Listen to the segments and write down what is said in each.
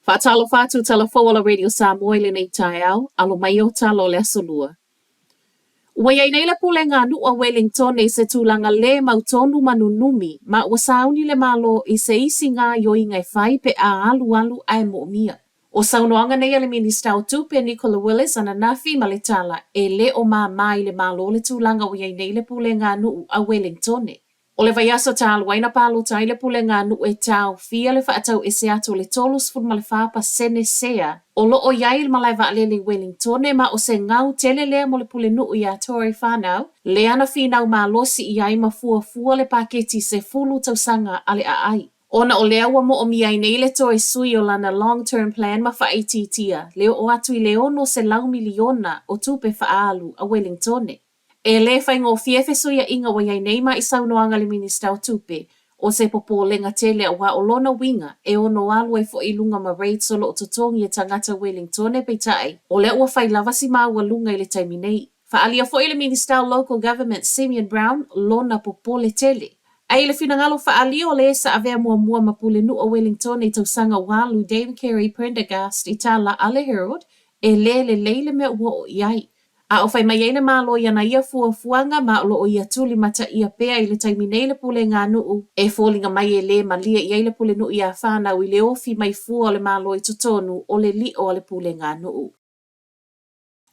Whaatalo whātu tala whawala Radio Samoa le nei tai au, alo mai o talo le asolua. Ua iai nei la pule ngā nua Wellington e se tūlanga le mautonu manunumi, ma ua sauni le malo i se isi ngā yoi ngai whai pe a alu ai mo mia. O saunoanga nei le Minista o Tupe Nicola Willis ana nafi ma le tala e le o mai le malo le tūlanga ua iai nei le pule ngā nua a Wellington. O le vai aso tālu waina palo tai le pule ngā nu e tau fia le whaatau e se ato le tolus fun ma le whapa sene sea. O lo o iai ma lai le Wellington ma o se ngau tele lea mo le pule nu i a Tory whanau. Le ana whinau ma losi i ai ma fua le paketi se fulu tausanga ale a ai. Ona o lea wa mo o mi ai nei le toi sui o lana long-term plan ma whaititia. Leo o atu i leono se lau miliona o tupe whaalu a Wellington. E le whai ngō fiefe suia inga wa iai nei ma i saunoanga le Minista o Tupe. O se popo lenga tele wa o lona winga e ono alu e fo i lunga ma raid solo o totongi e tangata Wellington e peitai. O le ua whai lavasi maa ua lunga i le taimi nei. Whaalia fo i le Minista o Local Government Simeon Brown lona popo le tele. Ai le finangalo whaalia o le sa avea mua ma pule nu o Wellington e tausanga walu Dame Carey Prendergast i tala Ale Herald e le leile mea ua o iai. A o whai mai eile malo ia na ia fuanga ma o lo ia tuli mata ia pea i le taimi nei le pule ngā nuu. E fōlinga mai e le ma lia i eile pule nuu ia whānau i le ofi mai fua o le malo i totonu o le li o le pule ngā nuu.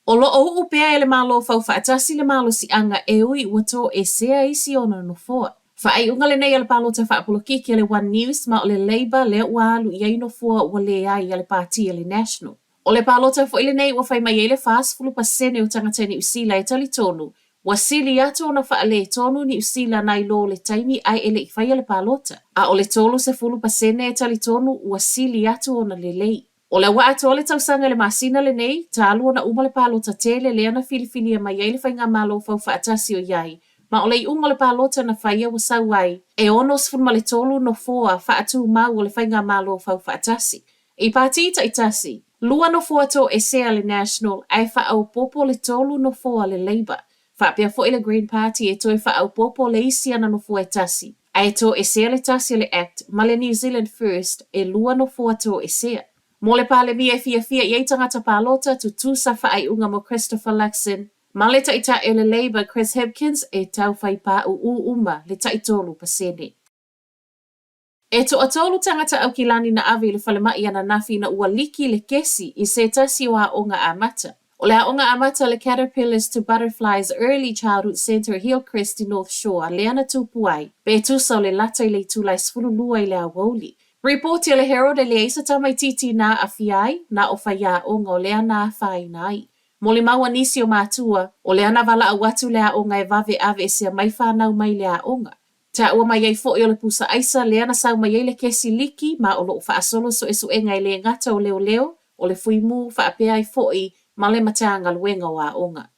O lo o pea e le malo fau whaatasi le malo si anga e ui ua tō e sea isi ona no fua. Whaai unga le nei ale palo te whaapolokiki le One News ma o le Labour le ualu i aino fua ua le ai ale pāti le National. O le palota fo ile nei ua whai mai ele fast fulu pasene o tangata ni usila e tali tonu. Wa sili ato na whaale tonu ni usila nai lo le taimi ai ele i whai ale palota. A o le tolu se fulu pasene e tali tonu ua sili ato na le lei. O le wa ato le tausanga le masina le nei, talu na uma le palota tele le ana filifilia mai ele whai ngā malo fau whaatasi o iai. Ma o le unga le palota na whaia wa sauai. E onos fulu ma le tolu no foa whaatu mau o le whai ngā malo fau whaatasi. I pāti ta itasi. Lua no foto e sea le National, ai wha au popo le tolu no foa le Labour. Wha pia fo le Green Party e toi wha au popo le isi ana no foa e tasi. Ai to e sea le tasi le Act, ma le New Zealand First e lua no foto e sea. Mo le pale mi e fia i tangata palota tu tusa wha ai unga mo Christopher Luxon. Ma le taita e le Labour Chris Hipkins e tau whai pa u uma le taitolu pasene. E to atolu tangata au kilani na avi le whalemai ana nafi na ua liki le kesi i se tasi o aonga amata. O le aonga amata le Caterpillars to Butterflies Early Childhood Center Hillcrest i North Shore le ana tupuai. Be tusa o le lata i le tulai sfululua i le awoli. Reporti le Herald e le eisa tamai titi na afiai na o whaia onga o le ana whai nai. Mo le maua nisi o mātua o le ana wala awatu le aonga e vave ave e sia mai whanau mai le aonga. Ta ua mai ei fo i o le pusa aisa le ana sau mai ei le kesi liki ma o lo whaasolo so e suenga i le ngata o leo o le fuimu whaapea i fo i ma le matanga luenga o a onga.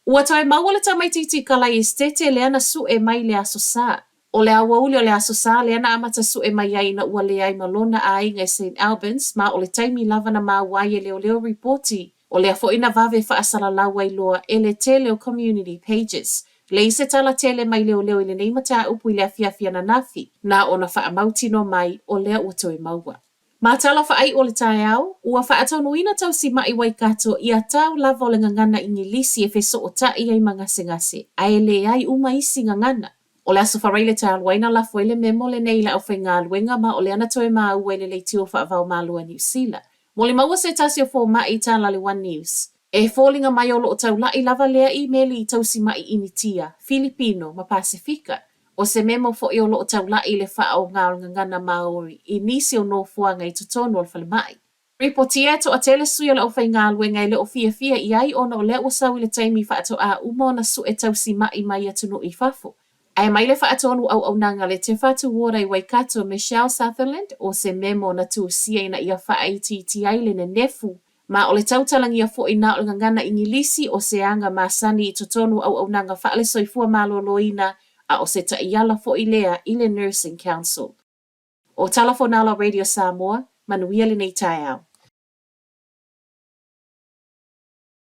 Ua toi maua le tamaititi kala i stete le ana su e mai le aso sa. O le awa uli o le aso sa le ana amata su e mai ai na ua le ai malona a inga St. Albans ma o le taimi lava na maa wai e leo reporti o le afo ina vave whaasala lawa i loa e le tele o community pages. Le se tala tele mai leo i le nei mata upu i le afiafia na nafi, na ona wha amauti no mai o lea ua toe maua. Ma tala wha ai o le tae au, ua wha atonu ina tau si mai waikato i a tau lava o le ngangana ingilisi e feso o ta i ai ngase, a e le ai uma isi ngangana. O le aso whareile ta alwaina la foile memo le nei la au whai ngā luenga ma o le ana toe maa ua le tio wha avau malua New Zealand. Mo le maua se tasi o fo mai tala le One News. E fōlinga mai o loo tau lai lava lea e-maili i tau si mai initia, Filipino ma Pasifika. O se memo fo i o loo tau lai le wha o ngana Maori i nisi o no fuanga i tutonu o le whalemai. Reportia to a tele sui o le o whai ngā luenga i le o fia i ai ona o le o sau i le taimi wha ato a umo na su e tau si mai atunu i fafo. Ai mai le wha atonu au nanga le te whatu wora i Waikato Michelle Sutherland o se memo na tu sia ina ia wha aiti ai le nefu. Ma o le tautalangi a fo ina o le ngangana ingilisi o se anga masani i totonu au nanga whaale soifua malo loina a o se taiala fo i lea i le Nursing Council. O Talafonala Radio Samoa, manuia le nei tai au.